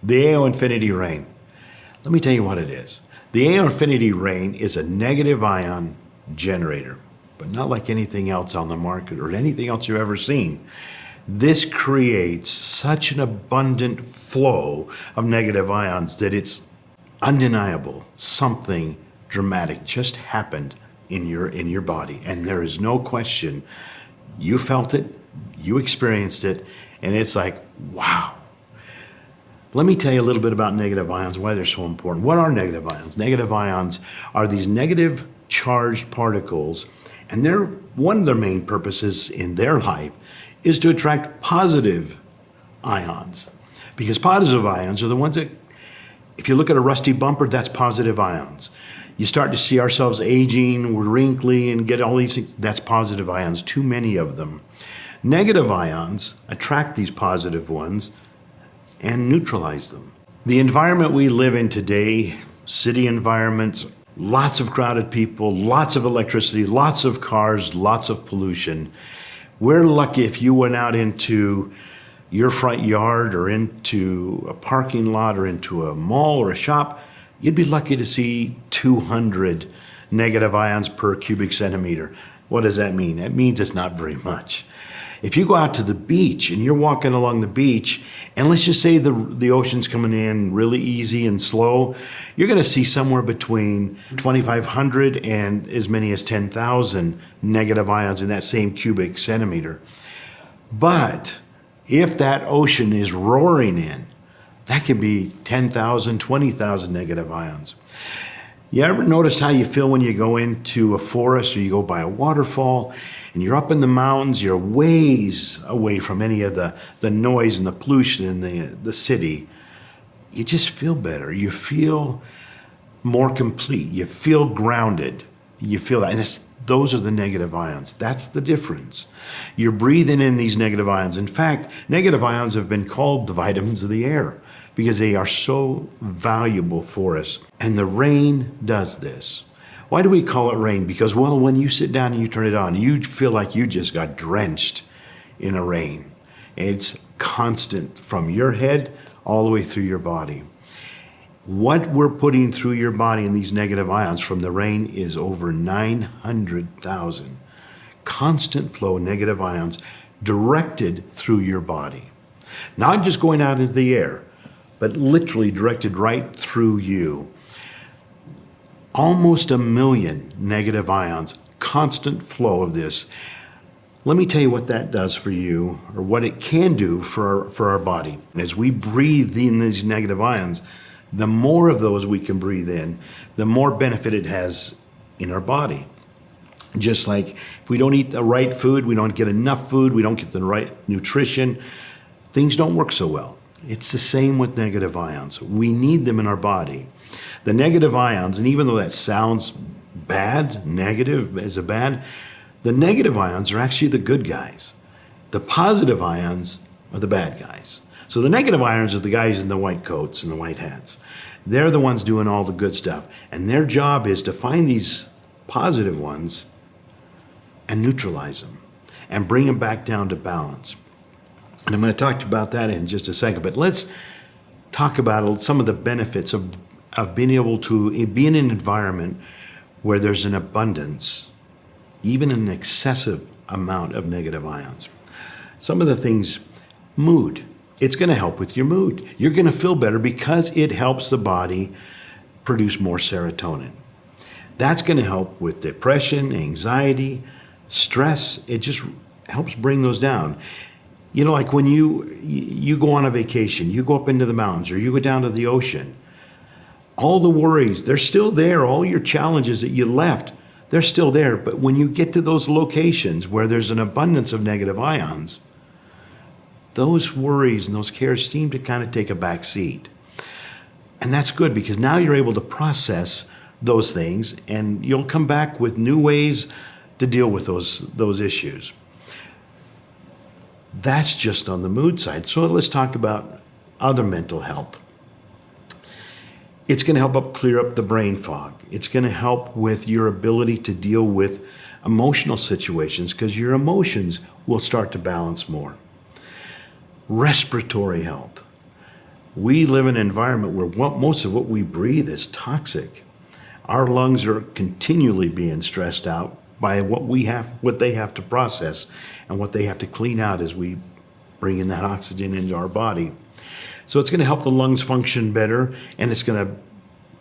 The AO Infinity Rain. Let me tell you what it is. The AO Infinity Rain is a negative ion generator, but not like anything else on the market or anything else you've ever seen. This creates such an abundant flow of negative ions that it's undeniable. Something dramatic just happened in your body, and there is no question. You felt it, you experienced it, and it's like, wow. Let me tell you a little bit about negative ions, why they're so important. What are negative ions? Negative ions are these negative charged particles, and one of their main purposes in their life is to attract positive ions. Because positive ions are the ones that, if you look at a rusty bumper, that's positive ions. You start to see ourselves aging, we're wrinkly, and get all these things, that's positive ions, too many of them. Negative ions attract these positive ones and neutralize them. The environment we live in today, city environments, lots of crowded people, lots of electricity, lots of cars, lots of pollution. We're lucky if you went out into your front yard or into a parking lot or into a mall or a shop, you'd be lucky to see 200 negative ions per cubic centimeter. What does that mean? That means it's not very much. If you go out to the beach and you're walking along the beach, and let's just say the ocean's coming in really easy and slow, you're going to see somewhere between 2,500 and as many as 10,000 negative ions in that same cubic centimeter. But if that ocean is roaring in, that can be 10,000, 20,000 negative ions. You ever notice how you feel when you go into a forest or you go by a waterfall and you're up in the mountains, you're ways away from any of the noise and the pollution in the city? You just feel better. You feel more complete. You feel grounded. You feel that. And those are the negative ions. That's the difference. You're breathing in these negative ions. In fact, negative ions have been called the vitamins of the air because they are so valuable for us. And the rain does this. Why do we call it rain? Because, well, when you sit down and you turn it on, you feel like you just got drenched in a rain. It's constant from your head all the way through your body. What we're putting through your body in these negative ions from the rain is over 900,000 constant flow negative ions directed through your body. Not just going out into the air, but literally directed right through you. Almost 1 million negative ions, constant flow of this. Let me tell you what that does for you, or what it can do for our body. As we breathe in these negative ions, the more of those we can breathe in, the more benefit it has in our body. Just like if we don't eat the right food, we don't get enough food, we don't get the right nutrition, things don't work so well. It's the same with negative ions. We need them in our body. The negative ions, and even though that sounds bad, negative is a bad, the negative ions are actually the good guys. The positive ions are the bad guys. So the negative ions are the guys in the white coats and the white hats. They're the ones doing all the good stuff. And their job is to find these positive ones and neutralize them and bring them back down to balance. And I'm going to talk about that in just a second, but let's talk about some of the benefits of being able to be in an environment where there's an abundance, even an excessive amount of negative ions. Some of the things, mood. It's going to help with your mood. You're going to feel better because it helps the body produce more serotonin. That's going to help with depression, anxiety, stress. It just helps bring those down. You know, like when you go on a vacation, you go up into the mountains or you go down to the ocean, all the worries, they're still there. All your challenges that you left, they're still there. But when you get to those locations where there's an abundance of negative ions, those worries and those cares seem to kind of take a back seat. And that's good because now you're able to process those things and you'll come back with new ways to deal with those issues. That's just on the mood side. So let's talk about other mental health. It's going to help clear up the brain fog. It's going to help with your ability to deal with emotional situations because your emotions will start to balance more. Respiratory health. We live in an environment where most of what we breathe is toxic. Our lungs are continually being stressed out by what they have to process and what they have to clean out as we bring in that oxygen into our body. So it's going to help the lungs function better, and it's going to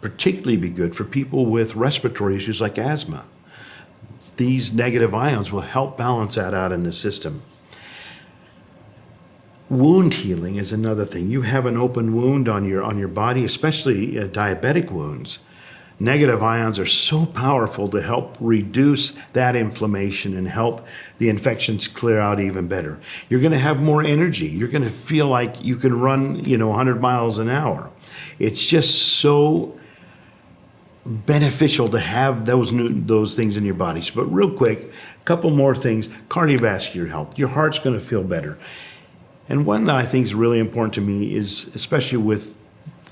particularly be good for people with respiratory issues like asthma. These negative ions will help balance that out in the system. Wound healing is another thing. You have an open wound on your body, especially diabetic wounds. Negative ions are so powerful to help reduce that inflammation and help the infections clear out even better. You're going to have more energy. You're going to feel like you can run, 100 miles an hour. It's just so beneficial to have those things in your bodies. But real quick, a couple more things. Cardiovascular health. Your heart's going to feel better. And one that I think is really important to me is, especially with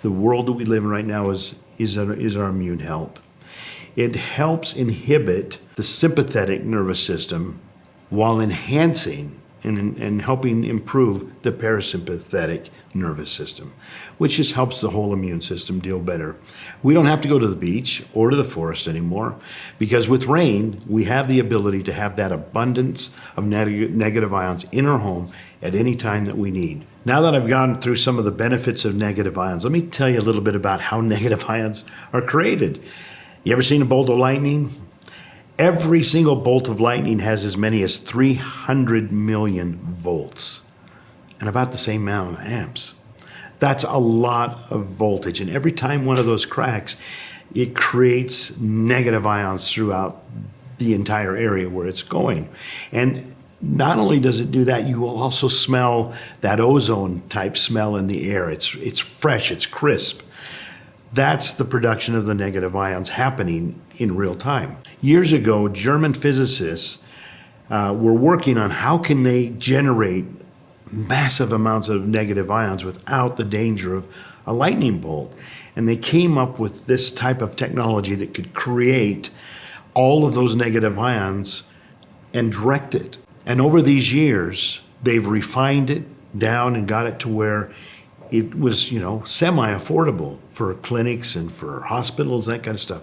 the world that we live in right now, is our immune health. It helps inhibit the sympathetic nervous system while enhancing and helping improve the parasympathetic nervous system, which just helps the whole immune system deal better. We don't have to go to the beach or to the forest anymore, because with rain, we have the ability to have that abundance of negative ions in our home at any time that we need. Now that I've gone through some of the benefits of negative ions, let me tell you a little bit about how negative ions are created. You ever seen a bolt of lightning? Every single bolt of lightning has as many as 300 million volts and about the same amount of amps. That's a lot of voltage. And every time one of those cracks, it creates negative ions throughout the entire area where it's going. And not only does it do that, you will also smell that ozone type smell in the air. It's fresh, it's crisp. That's the production of the negative ions happening in real time. Years ago, German physicists were working on how can they generate massive amounts of negative ions without the danger of a lightning bolt. And they came up with this type of technology that could create all of those negative ions and direct it. And over these years, they've refined it down and got it to where it was, semi-affordable for clinics and for hospitals, that kind of stuff.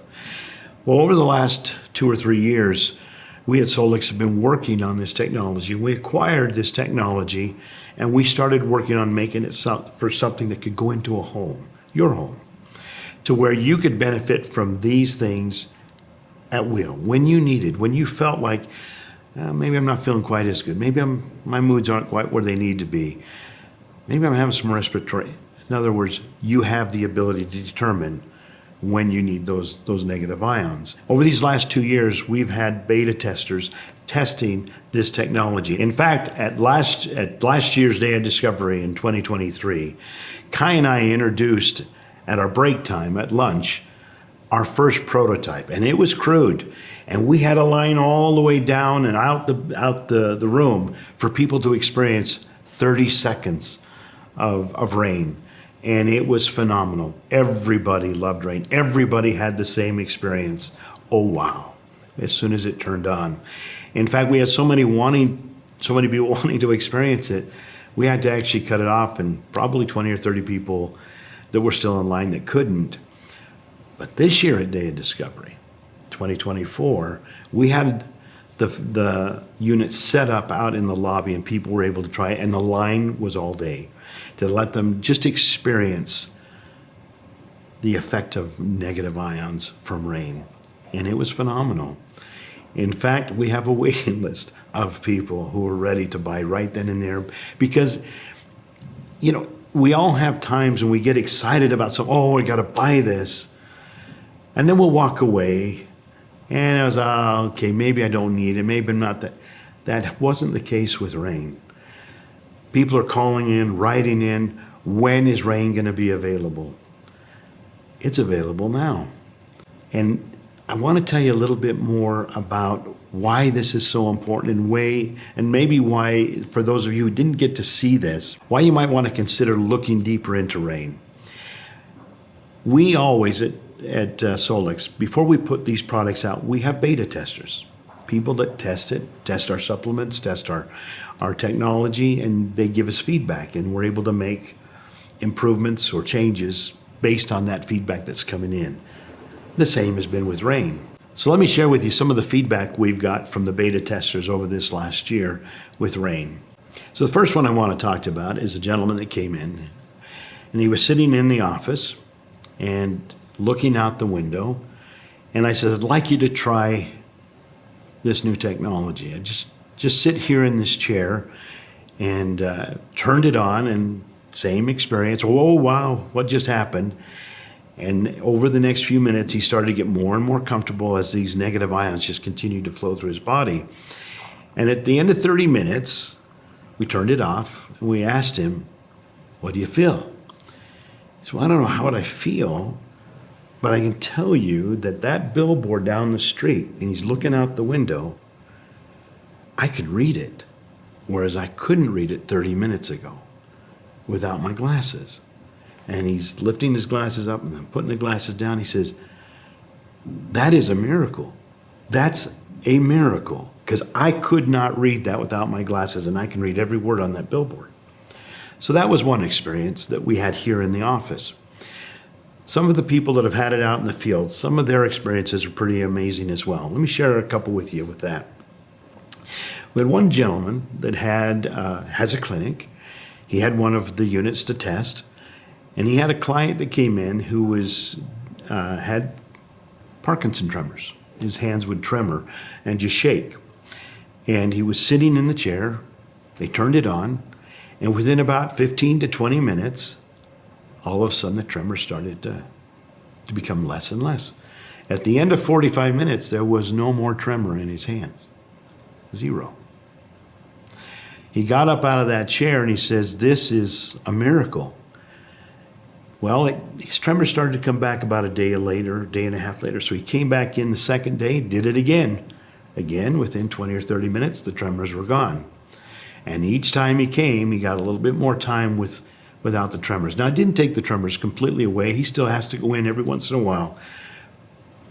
Well, over the last 2 or 3 years, we at Solix have been working on this technology. We acquired this technology, and we started working on making it for something that could go into a home, your home, to where you could benefit from these things at will, when you needed, when you felt like, maybe I'm not feeling quite as good. Maybe my moods aren't quite where they need to be. Maybe I'm having some respiratory. In other words, you have the ability to determine when you need those negative ions. Over these last 2 years, we've had beta testers testing this technology. In fact, at last year's Day of Discovery in 2023, Kai and I introduced at our break time at lunch our first prototype, and it was crude. And we had a line all the way down and out the room for people to experience 30 seconds of rain. And it was phenomenal. Everybody loved rain. Everybody had the same experience. Oh, wow, as soon as it turned on. In fact, we had so many people wanting to experience it, we had to actually cut it off, and probably 20 or 30 people that were still in line that couldn't. But this year at Day of Discovery, 2024, we had the unit set up out in the lobby, and people were able to try it, and the line was all day to let them just experience the effect of negative ions from rain. And it was phenomenal. In fact, we have a waiting list of people who are ready to buy right then and there, because, we all have times when we get excited about I got to buy this. And then we'll walk away, and I was, okay, maybe I don't need it, maybe I'm not that. That wasn't the case with rain. People are calling in, writing in, when is rain going to be available? It's available now. And I want to tell you a little bit more about why this is so important, and maybe why, for those of you who didn't get to see this, why you might want to consider looking deeper into rain. We always, at Solix, before we put these products out, we have beta testers, people that test our supplements, test our technology, and they give us feedback, and we're able to make improvements or changes based on that feedback that's coming in. The same has been with rain. So let me share with you some of the feedback we've got from the beta testers over this last year with rain. So the first one I want to talk about is a gentleman that came in, and he was sitting in the office and looking out the window, and I said, I'd like you to try this new technology. I just sit here in this chair, and turned it on, and same experience. Oh, wow, what just happened? And over the next few minutes, he started to get more and more comfortable as these negative ions just continued to flow through his body. And at the end of 30 minutes, we turned it off, and we asked him, what do you feel? He said, well, I don't know how I feel, but I can tell you that that billboard down the street, and he's looking out the window, I could read it, whereas I couldn't read it 30 minutes ago without my glasses. And he's lifting his glasses up and then putting the glasses down. He says, that is a miracle. That's a miracle, because I could not read that without my glasses, and I can read every word on that billboard. So that was one experience that we had here in the office. Some of the people that have had it out in the field, some of their experiences are pretty amazing as well. Let me share a couple with you with that. We had one gentleman that has a clinic. He had one of the units to test, and he had a client that came in who had Parkinson tremors. His hands would tremor and just shake. And he was sitting in the chair. They turned it on, and within about 15 to 20 minutes, all of a sudden the tremors started to become less and less. At the end of 45 minutes, there was no more tremor in his hands. Zero. He got up out of that chair and he says, this is a miracle. Well, his tremors started to come back about a day later, day and a half later. So he came back in the second day, did it again. Again, within 20 or 30 minutes, the tremors were gone. And each time he came, he got a little bit more time without the tremors. Now, I didn't take the tremors completely away. He still has to go in every once in a while.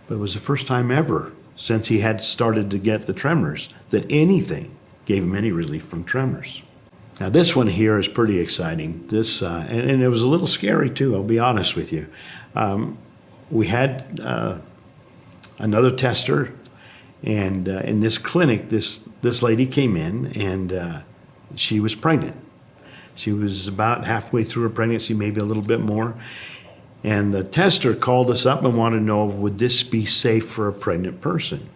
But it was the first time ever since he had started to get the tremors that anything gave him any relief from tremors. Now, this one here is pretty exciting. This and it was a little scary too, I'll be honest with you. We had another tester, and in this clinic, this lady came in, and she was pregnant. She was about halfway through her pregnancy, maybe a little bit more. And the tester called us up and wanted to know, would this be safe for a pregnant person?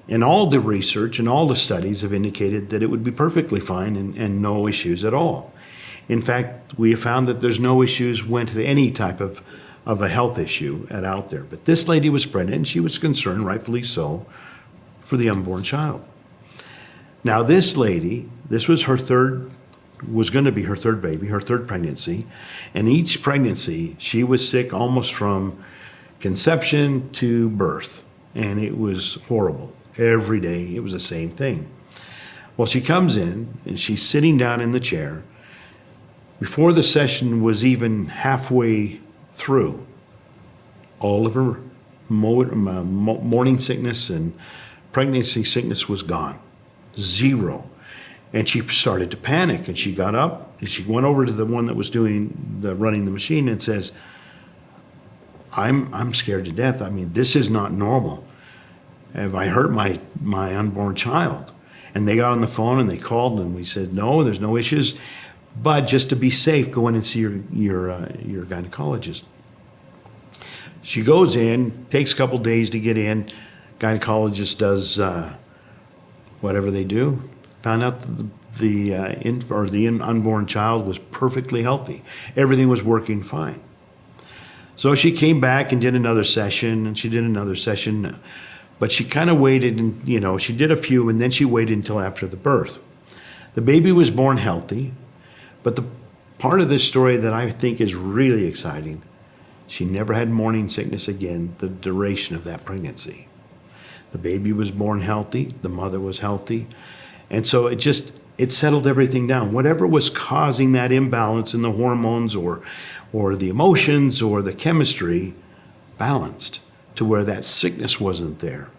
And all the research and all the studies have indicated that it would be perfectly fine and no issues at all. In fact, we have found that there's no issues when to any type of a health issue out there. But this lady was pregnant, and she was concerned, rightfully so, for the unborn child. Now, this lady, this was going to be her third baby, her third pregnancy. And each pregnancy, she was sick almost from conception to birth. And it was horrible. Every day, it was the same thing. Well, she comes in, and she's sitting down in the chair. Before the session was even halfway through, all of her morning sickness and pregnancy sickness was gone. Zero. And she started to panic, and she got up, and she went over to the one that was running the machine and says, I'm scared to death. I mean, this is not normal. Have I hurt my unborn child? And they got on the phone and they called, and we said, no, there's no issues. But just to be safe, go in and see your gynecologist. She goes in, takes a couple days to get in. Gynecologist does whatever they do. Found out that the unborn child was perfectly healthy. Everything was working fine. So she came back and did another session, and she did another session. But she kind of waited, and she did a few, and then she waited until after the birth. The baby was born healthy, but the part of this story that I think is really exciting, she never had morning sickness again the duration of that pregnancy. The baby was born healthy, the mother was healthy, and so it settled everything down. Whatever was causing that imbalance in the hormones or the emotions or the chemistry balanced to where that sickness wasn't there.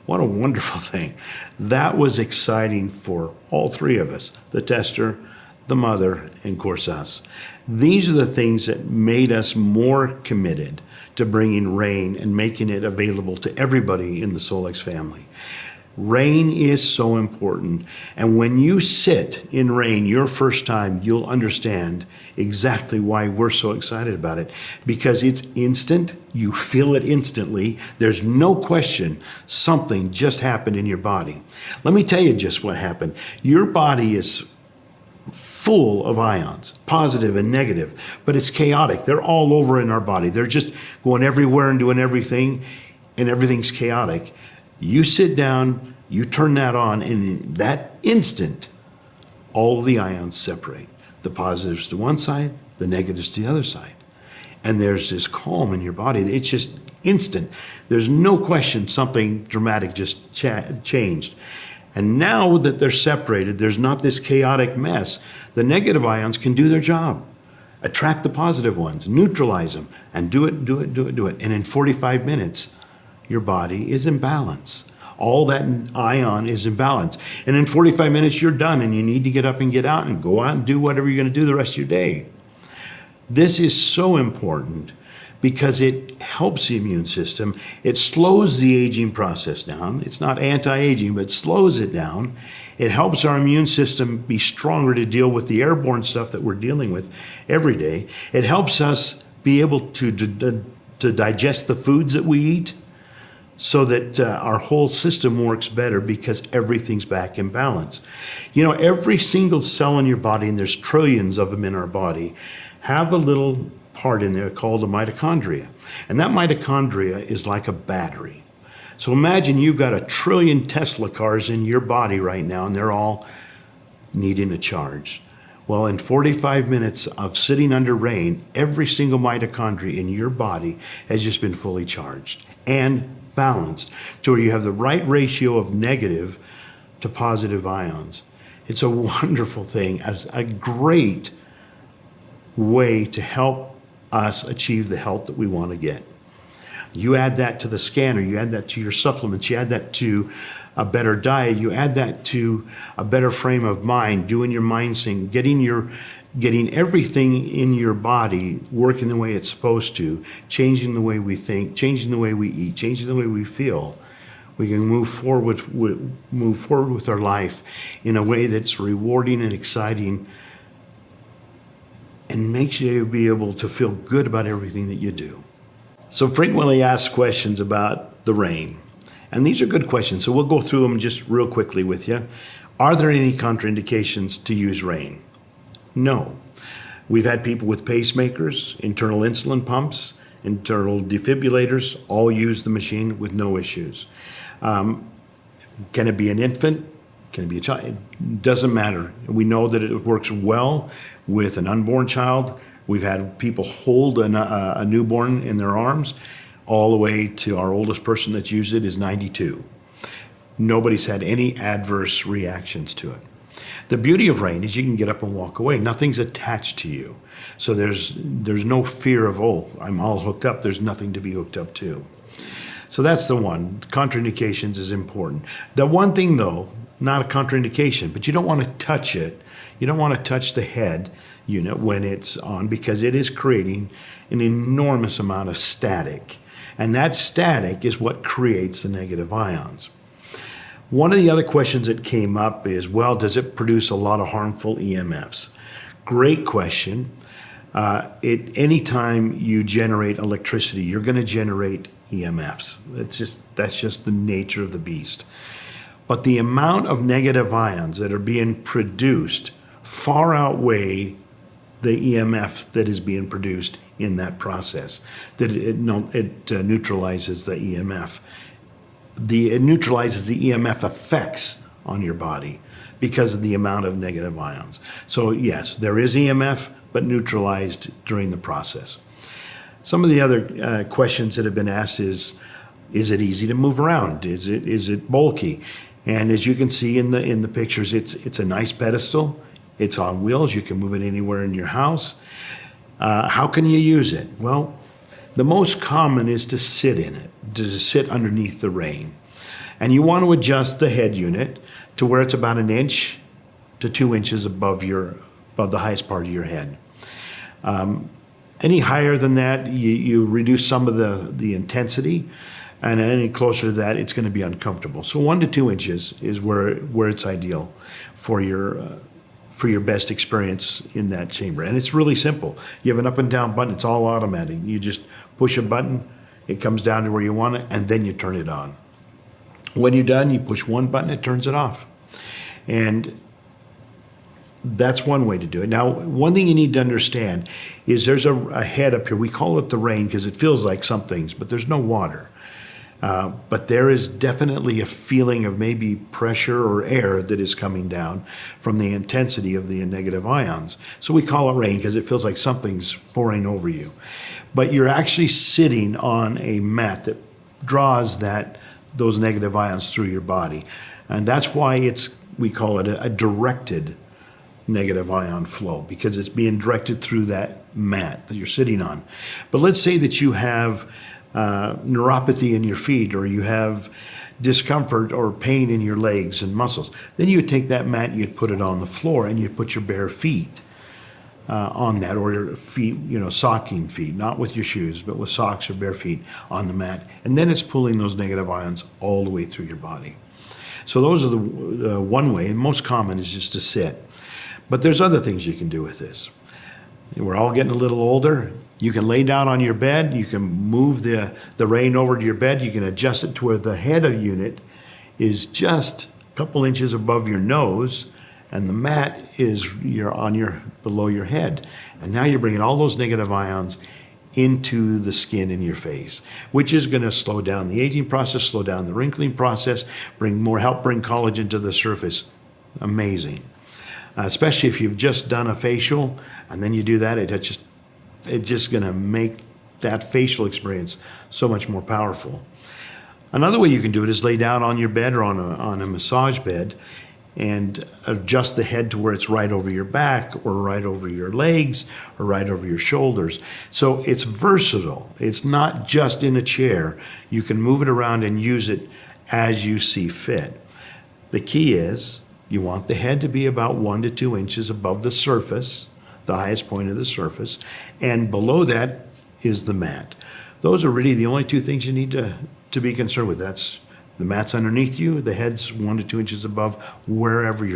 What a wonderful thing. That was exciting for all three of us, the tester, the mother, and of course us. These are the things that made us more committed to bringing rain and making it available to everybody in the Solex family. Rain is so important. And when you sit in rain your first time, you'll understand exactly why we're so excited about it. Because it's instant. You feel it instantly. There's no question something just happened in your body. Let me tell you just what happened. Your body is full of ions, positive and negative, but it's chaotic. They're all over in our body. They're just going everywhere and doing everything, and everything's chaotic. You sit down, you turn that on, and in that instant, all of the ions separate. The positives to one side, the negatives to the other side. And there's this calm in your body. It's just instant. There's no question something dramatic just changed. And now that they're separated, there's not this chaotic mess. The negative ions can do their job. Attract the positive ones, neutralize them, and do it. And in 45 minutes, your body is in balance. All that ion is in balance. And in 45 minutes, you're done, and you need to get up and get out and go out and do whatever you're going to do the rest of your day. This is so important because it helps the immune system. It slows the aging process down. It's not anti-aging, but slows it down. It helps our immune system be stronger to deal with the airborne stuff that we're dealing with every day. It helps us be able to digest the foods that we eat so that our whole system works better because everything's back in balance. You know, every single cell in your body, and there's trillions of them in our body, have a little part in there called a mitochondria. And that mitochondria is like a battery. So imagine you've got 1 trillion Tesla cars in your body right now, and they're all needing a charge. Well, in 45 minutes of sitting under rain, every single mitochondria in your body has just been fully charged and balanced to where you have the right ratio of negative to positive ions. It's a wonderful thing, a great way to help us achieve the health that we want to get. You add that to the scanner, you add that to your supplements, you add that to a better diet, you add that to a better frame of mind, doing your mind sync, getting everything in your body working the way it's supposed to, changing the way we think, changing the way we eat, changing the way we feel. We can move forward with our life in a way that's rewarding and exciting and makes you be able to feel good about everything that you do. So frequently asked questions about the rain. And these are good questions, so we'll go through them just real quickly with you. Are there any contraindications to use rain? No. We've had people with pacemakers, internal insulin pumps, internal defibrillators, all use the machine with no issues. Can it be an infant? Can it be a child? It doesn't matter. We know that it works well with an unborn child. We've had people hold a newborn in their arms all the way to our oldest person that's used it is 92. Nobody's had any adverse reactions to it. The beauty of rain is you can get up and walk away. Nothing's attached to you. So there's no fear of, oh, I'm all hooked up. There's nothing to be hooked up to. So that's the one. Contraindications is important. The one thing, though, not a contraindication, but you don't want to touch it. You don't want to touch the head unit when it's on because it is creating an enormous amount of static. And that static is what creates the negative ions. One of the other questions that came up is, well, does it produce a lot of harmful EMFs? Great question. Anytime you generate electricity, you're going to generate EMFs. That's just the nature of the beast. But the amount of negative ions that are being produced far outweigh the EMF that is being produced in that process. That it neutralizes the EMF. It neutralizes the EMF effects on your body because of the amount of negative ions. So yes, there is EMF, but neutralized during the process. Some of the other questions that have been asked is it easy to move around? Is it bulky? And as you can see in the pictures, it's a nice pedestal. It's on wheels. You can move it anywhere in your house. How can you use it? Well, the most common is to sit in it, to sit underneath the rain. And you want to adjust the head unit to where it's about 1 inch to 2 inches above the highest part of your head. Any higher than that, you reduce some of the intensity, and any closer to that, it's going to be uncomfortable. So 1 to 2 inches is where it's ideal for your best experience in that chamber. And it's really simple. You have an up and down button. It's all automatic. You just push a button, it comes down to where you want it, and then you turn it on. When you're done, you push one button, it turns it off. And that's one way to do it. Now, one thing you need to understand is there's a head up here. We call it the rain because it feels like some things, but there's no water. But there is definitely a feeling of maybe pressure or air that is coming down from the intensity of the negative ions. So we call it rain because it feels like something's pouring over you. But you're actually sitting on a mat that draws those negative ions through your body. And that's why we call it a directed negative ion flow, because it's being directed through that mat that you're sitting on. But let's say that you have neuropathy in your feet, or you have discomfort or pain in your legs and muscles. Then you would take that mat and you'd put it on the floor, and you'd put your bare feet on that, or your feet, socking feet, not with your shoes, but with socks or bare feet on the mat. And then it's pulling those negative ions all the way through your body. So those are the one way, and most common is just to sit. But there's other things you can do with this. We're all getting a little older. You can lay down on your bed. You can move the rain over to your bed. You can adjust it to where the head of unit is just a couple inches above your nose, and the mat is below your head. And now you're bringing all those negative ions into the skin in your face, which is going to slow down the aging process, slow down the wrinkling process, help bring collagen to the surface. Amazing. Especially if you've just done a facial and then you do that, it's just going to make that facial experience so much more powerful. Another way you can do it is lay down on your bed or on a massage bed and adjust the head to where it's right over your back or right over your legs or right over your shoulders. So it's versatile. It's not just in a chair. You can move it around and use it as you see fit. The key is you want the head to be about 1 to 2 inches above the surface, the highest point of the surface, and below that is the mat. Those are really the only two things you need to be concerned with. That's the mat's underneath you, the head's 1 to 2 inches above wherever you're